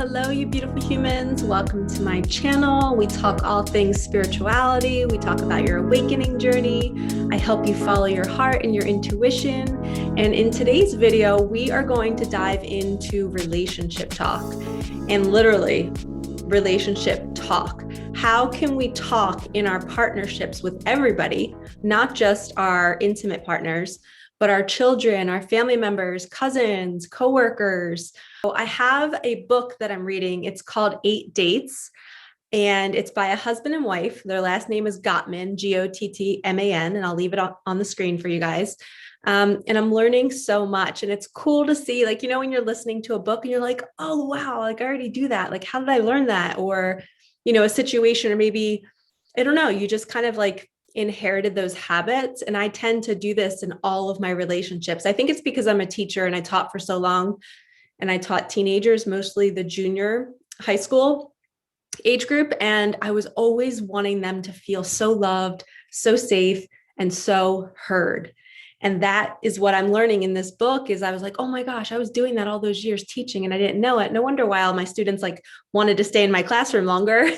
hello, you beautiful humans. Welcome to my channel. We talk all things spirituality. We talk about your awakening journey. I help you follow your heart and your intuition. And in today's video, we are going to dive into relationship talk and literally relationship talk. How can we talk in our partnerships with everybody, not just our intimate partners, but our children, our family members, cousins, coworkers. So I have a book that I'm reading. It's called 8 Dates, and it's by a husband and wife. Their last name is Gottman, Gottman, and I'll leave it on the screen for you guys. And I'm learning so much, and it's cool to see, like, when you're listening to a book and you're like, oh, wow, like I already do that. Like, how did I learn that? Or, a situation, or maybe, I don't know, you just kind of like inherited those habits. And I tend to do this in all of my relationships. I think it's because I'm a teacher and I taught for so long, and I taught teenagers, mostly the junior high school age group. And I was always wanting them to feel so loved, so safe, and so heard. And that is what I'm learning in this book. Is I was like, oh my gosh, I was doing that all those years teaching and I didn't know it. No wonder why all my students wanted to stay in my classroom longer.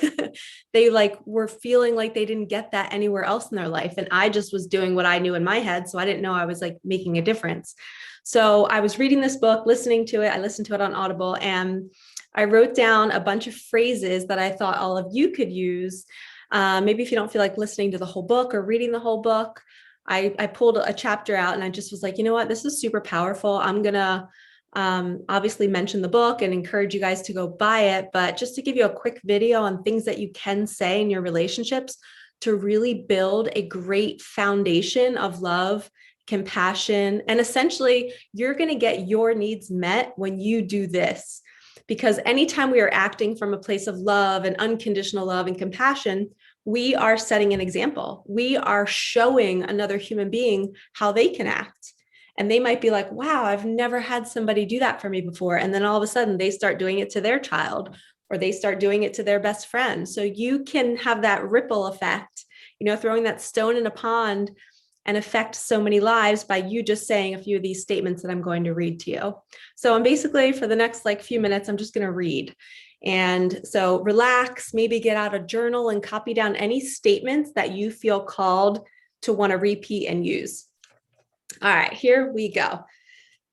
They were feeling like they didn't get that anywhere else in their life. And I just was doing what I knew in my head. So I didn't know I was making a difference. So I was reading this book, listening to it. I listened to it on Audible, and I wrote down a bunch of phrases that I thought all of you could use. Maybe if you don't feel like listening to the whole book or reading the whole book, I pulled a chapter out and I just was like, you know what, this is super powerful. I'm going to obviously mention the book and encourage you guys to go buy it. But just to give you a quick video on things that you can say in your relationships to really build a great foundation of love, compassion, and essentially you're going to get your needs met when you do this. Because anytime we are acting from a place of love and unconditional love and compassion, we are setting an example. We are showing another human being how they can act. And they might be like, wow, I've never had somebody do that for me before. And then all of a sudden they start doing it to their child, or they start doing it to their best friend. So you can have that ripple effect, throwing that stone in a pond and affect so many lives by you just saying a few of these statements that I'm going to read to you. So I'm basically, for the next few minutes, I'm just going to read. And so relax, maybe get out a journal and copy down any statements that you feel called to want to repeat and use. All right, here we go.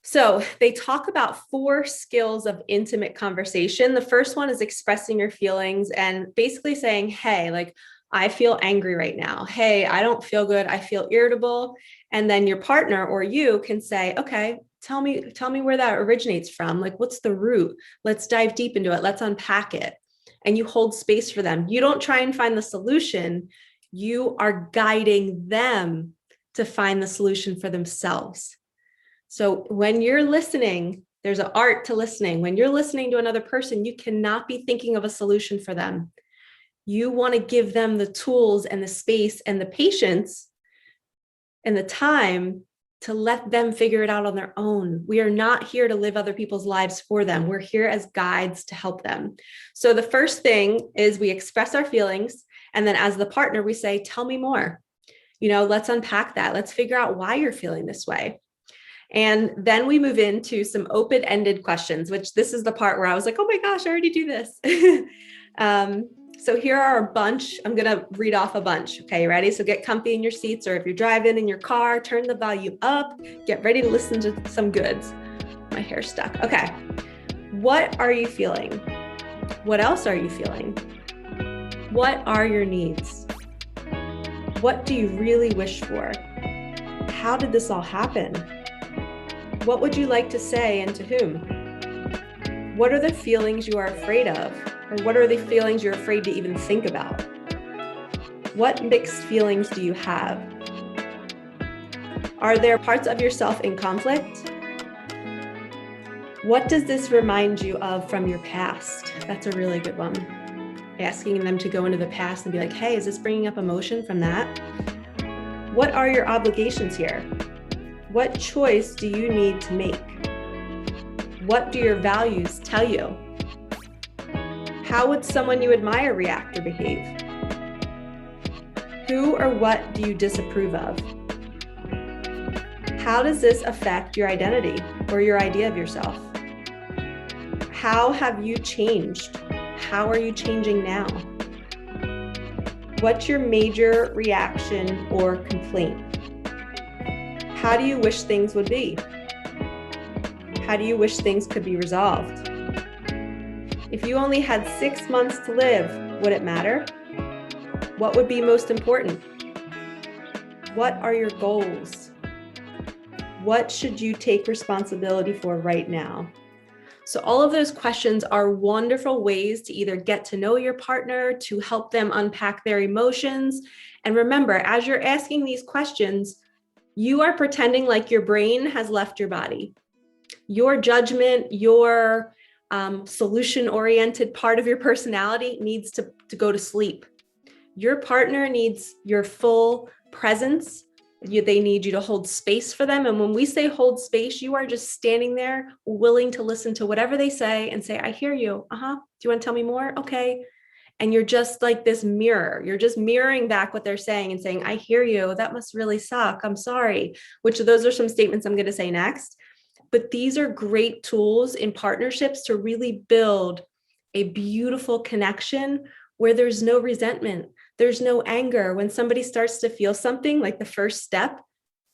So they talk about 4 skills of intimate conversation. The first one is expressing your feelings and basically saying, hey, I feel angry right now. Hey, I don't feel good. I feel irritable. And then your partner or you can say, okay, tell me where that originates from. What's the root? Let's dive deep into it. Let's unpack it. And you hold space for them. You don't try and find the solution. You are guiding them to find the solution for themselves. So when you're listening, there's an art to listening. When you're listening to another person, you cannot be thinking of a solution for them. You want to give them the tools and the space and the patience and the time to let them figure it out on their own. We are not here to live other people's lives for them. We're here as guides to help them. So the first thing is we express our feelings. And then as the partner, we say, tell me more. Let's unpack that. Let's figure out why you're feeling this way. And then we move into some open-ended questions, which this is the part where I was like, oh my gosh, I already do this. So here are a bunch. I'm going to read off a bunch. Okay, ready? So get comfy in your seats, or if you're driving in your car, turn the volume up, get ready to listen to some goods. My hair's stuck. Okay. What are you feeling? What else are you feeling? What are your needs? What do you really wish for? How did this all happen? What would you like to say, and to whom? What are the feelings you are afraid of? Or what are the feelings you're afraid to even think about? What mixed feelings do you have? Are there parts of yourself in conflict? What does this remind you of from your past? That's a really good one. Asking them to go into the past and be like, hey, is this bringing up emotion from that? What are your obligations here? What choice do you need to make? What do your values tell you? How would someone you admire react or behave? Who or what do you disapprove of? How does this affect your identity or your idea of yourself? How have you changed? How are you changing now? What's your major reaction or complaint? How do you wish things would be? How do you wish things could be resolved? If you only had 6 months to live, would it matter? What would be most important? What are your goals? What should you take responsibility for right now? So all of those questions are wonderful ways to either get to know your partner, to help them unpack their emotions. And remember, as you're asking these questions, you are pretending like your brain has left your body. Your judgment, your solution-oriented part of your personality needs to go to sleep. Your partner needs your full presence. They need you to hold space for them. And when we say hold space, you are just standing there willing to listen to whatever they say and say, I hear you. Do you want to tell me more? Okay. And you're just like this mirror. You're just mirroring back what they're saying and saying, I hear you. That must really suck. I'm sorry. Which those are some statements I'm going to say next. But these are great tools in partnerships to really build a beautiful connection where there's no resentment. There's no anger. When somebody starts to feel something, like the first step,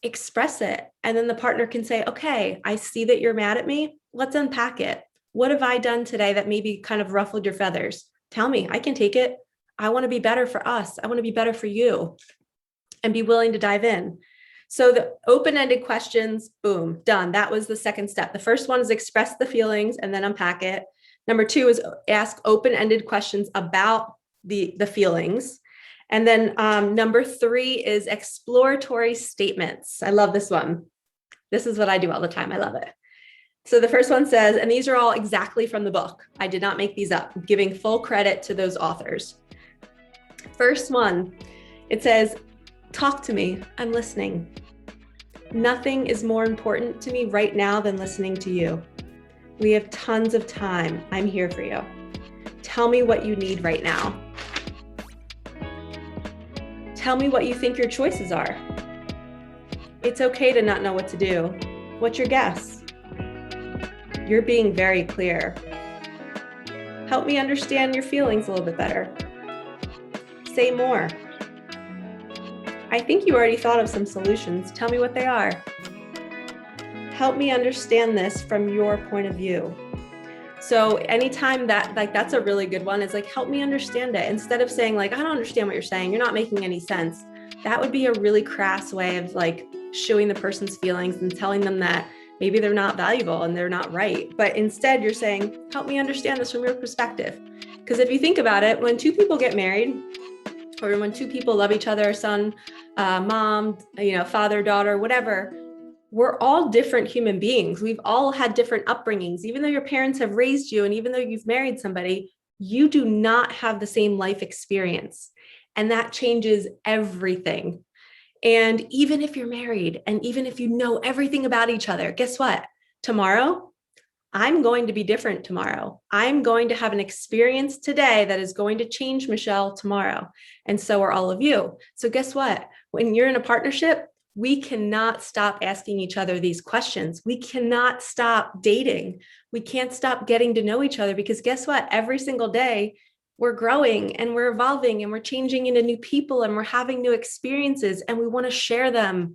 express it. And then the partner can say, okay, I see that you're mad at me. Let's unpack it. What have I done today that maybe kind of ruffled your feathers? Tell me, I can take it. I want to be better for us. I want to be better for you, and be willing to dive in. So the open-ended questions, boom, done. That was the second step. The first one is express the feelings and then unpack it. Number 2 is ask open-ended questions about the feelings. And then number 3 is exploratory statements. I love this one. This is what I do all the time. I love it. So the first one says, and these are all exactly from the book. I did not make these up, giving full credit to those authors. First one, it says, talk to me. I'm listening. Nothing is more important to me right now than listening to you. We have tons of time. I'm here for you. Tell me what you need right now. Tell me what you think your choices are. It's okay to not know what to do. What's your guess? You're being very clear. Help me understand your feelings a little bit better. Say more. I think you already thought of some solutions. Tell me what they are. Help me understand this from your point of view. So anytime that's a really good one, is like, help me understand it. Instead of saying like, I don't understand what you're saying. You're not making any sense. That would be a really crass way of like showing the person's feelings and telling them that maybe they're not valuable and they're not right. But instead you're saying, help me understand this from your perspective. Because if you think about it, when 2 people get married, or when 2 people love each other, son, mom, father, daughter, whatever, we're all different human beings. We've all had different upbringings. Even though your parents have raised you and even though you've married somebody, you do not have the same life experience. And that changes everything. And even if you're married and even if you know everything about each other, guess what? Tomorrow, I'm going to be different tomorrow. I'm going to have an experience today that is going to change Michelle tomorrow. And so are all of you. So guess what? When you're in a partnership, we cannot stop asking each other these questions. We cannot stop dating. We can't stop getting to know each other because guess what? Every single day, we're growing and we're evolving and we're changing into new people and we're having new experiences. And we want to share them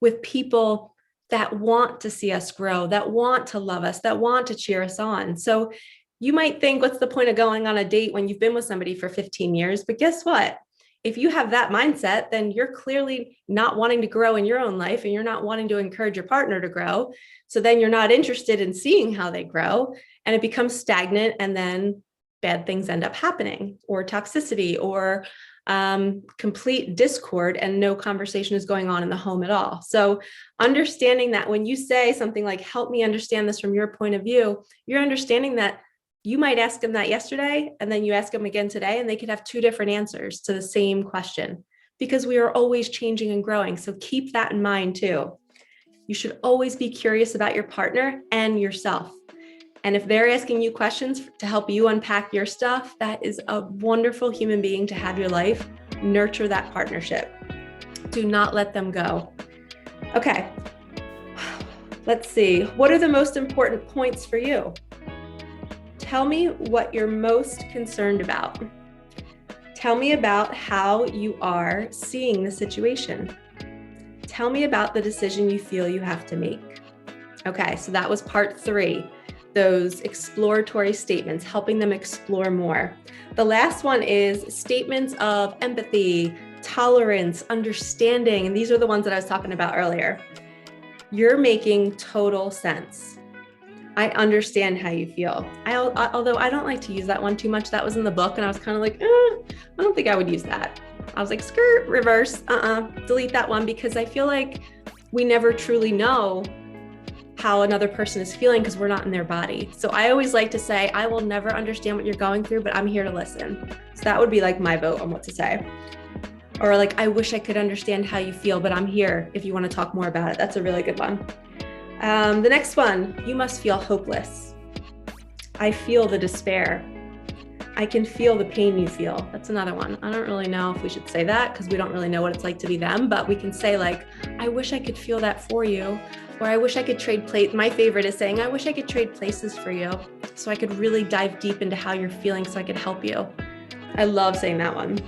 with people that want to see us grow, that want to love us, that want to cheer us on. So you might think, what's the point of going on a date when you've been with somebody for 15 years? But guess what? If you have that mindset, then you're clearly not wanting to grow in your own life and you're not wanting to encourage your partner to grow. So then you're not interested in seeing how they grow and it becomes stagnant and then bad things end up happening, or toxicity, or complete discord, and no conversation is going on in the home at all. So understanding that when you say something like, help me understand this from your point of view, you're understanding that you might ask them that yesterday, and then you ask them again today, and they could have 2 different answers to the same question because we are always changing and growing. So keep that in mind too. You should always be curious about your partner and yourself. And if they're asking you questions to help you unpack your stuff, that is a wonderful human being to have your life. Nurture that partnership. Do not let them go. Okay, let's see. What are the most important points for you? Tell me what you're most concerned about. Tell me about how you are seeing the situation. Tell me about the decision you feel you have to make. Okay, so that was part 3, those exploratory statements, helping them explore more. The last one is statements of empathy, tolerance, understanding, and these are the ones that I was talking about earlier. You're making total sense. I understand how you feel. Although I don't like to use that one too much. That was in the book and I was kind of like, I don't think I would use that. I was like, skirt, reverse, delete that one, because I feel like we never truly know how another person is feeling because we're not in their body. So I always like to say, I will never understand what you're going through, but I'm here to listen. So that would be like my vote on what to say. Or like, I wish I could understand how you feel, but I'm here if you want to talk more about it. That's a really good one. The next one, you must feel hopeless. I feel the despair. I can feel the pain you feel. That's another one. I don't really know if we should say that because we don't really know what it's like to be them, but we can say like, I wish I could feel that for you. Or I wish I could trade places. My favorite is saying, I wish I could trade places for you so I could really dive deep into how you're feeling so I could help you. I love saying that one.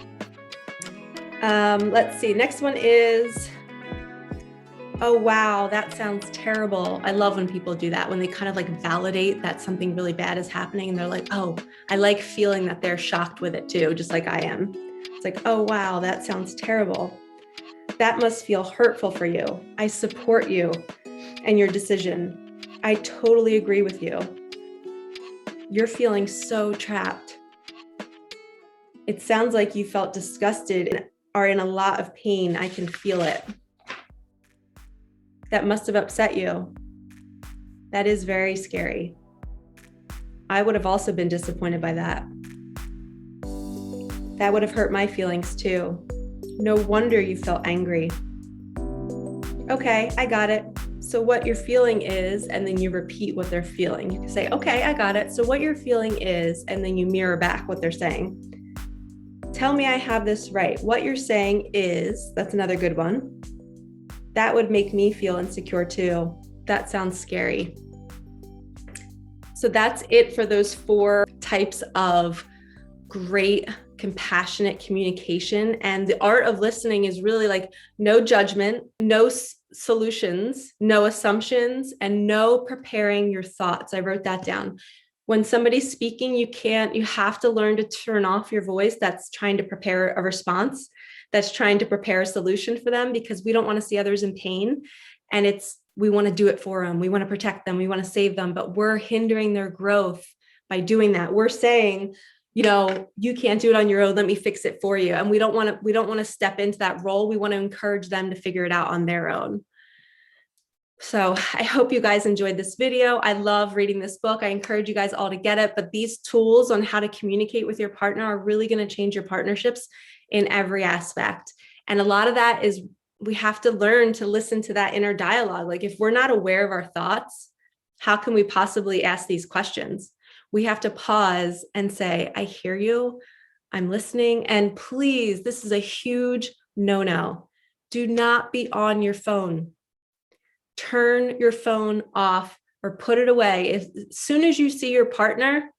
Let's see. Next one is, oh, wow, that sounds terrible. I love when people do that, when they kind of like validate that something really bad is happening. And they're like, oh, I like feeling that they're shocked with it too, just like I am. It's like, oh, wow, that sounds terrible. That must feel hurtful for you. I support you and your decision. I totally agree with you. You're feeling so trapped. It sounds like you felt disgusted and are in a lot of pain. I can feel it. That must have upset you. That is very scary. I would have also been disappointed by that. That would have hurt my feelings too. No wonder you felt angry. Okay, I got it. So what you're feeling is, and then you repeat what they're feeling. You can say, okay, I got it. So what you're feeling is, and then you mirror back what they're saying. Tell me I have this right. What you're saying is, that's another good one. That would make me feel insecure too. That sounds scary. So that's it for those 4 types of great, compassionate communication. And the art of listening is really like no judgment, no solutions, no assumptions, and no preparing your thoughts. I wrote that down. When somebody's speaking, you have to learn to turn off your voice that's trying to prepare a response, that's trying to prepare a solution for them, because we don't want to see others in pain. And we want to do it for them. We want to protect them. We want to save them, but we're hindering their growth by doing that. We're saying, you can't do it on your own. Let me fix it for you. And we don't want to step into that role. We want to encourage them to figure it out on their own. So I hope you guys enjoyed this video. I love reading this book. I encourage you guys all to get it, but these tools on how to communicate with your partner are really going to change your partnerships in every aspect. And a lot of that is we have to learn to listen to that inner dialogue. Like if we're not aware of our thoughts, how can we possibly ask these questions? We have to pause and say, I hear you, I'm listening. And please, this is a huge no-no. Do not be on your phone. Turn your phone off or put it away. As soon as you see your partner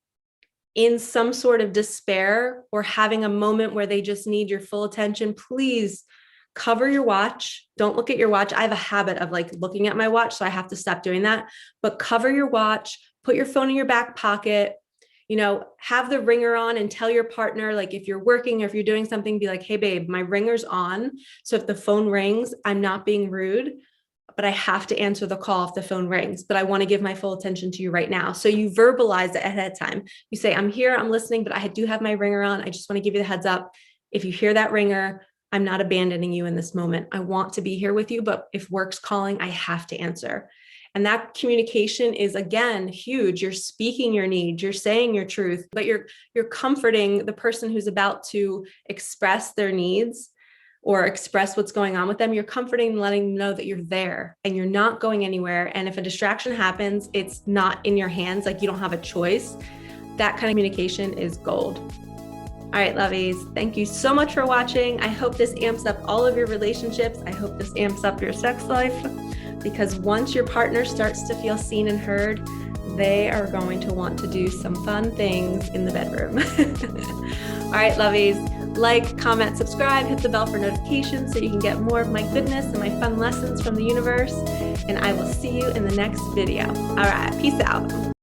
in some sort of despair or having a moment where they just need your full attention, please cover your watch. Don't look at your watch. I have a habit of like looking at my watch, so I have to stop doing that. But cover your watch, put your phone in your back pocket, have the ringer on, and tell your partner, like if you're working or if you're doing something, be like, hey babe, my ringer's on. So if the phone rings, I'm not being rude, but I have to answer the call if the phone rings, but I want to give my full attention to you right now. So you verbalize it ahead of time. You say, I'm here, I'm listening, but I do have my ringer on. I just want to give you the heads up. If you hear that ringer, I'm not abandoning you in this moment. I want to be here with you, but if work's calling, I have to answer. And that communication is, again, huge. You're speaking your needs, you're saying your truth, but you're comforting the person who's about to express their needs or express what's going on with them. You're comforting and letting them know that you're there and you're not going anywhere. And if a distraction happens, it's not in your hands, like you don't have a choice. That kind of communication is gold. All right, lovies, thank you so much for watching. I hope this amps up all of your relationships. I hope this amps up your sex life, because once your partner starts to feel seen and heard, they are going to want to do some fun things in the bedroom. All right, lovies, like, comment, subscribe, hit the bell for notifications so you can get more of my goodness and my fun lessons from the universe. And I will see you in the next video. All right, peace out.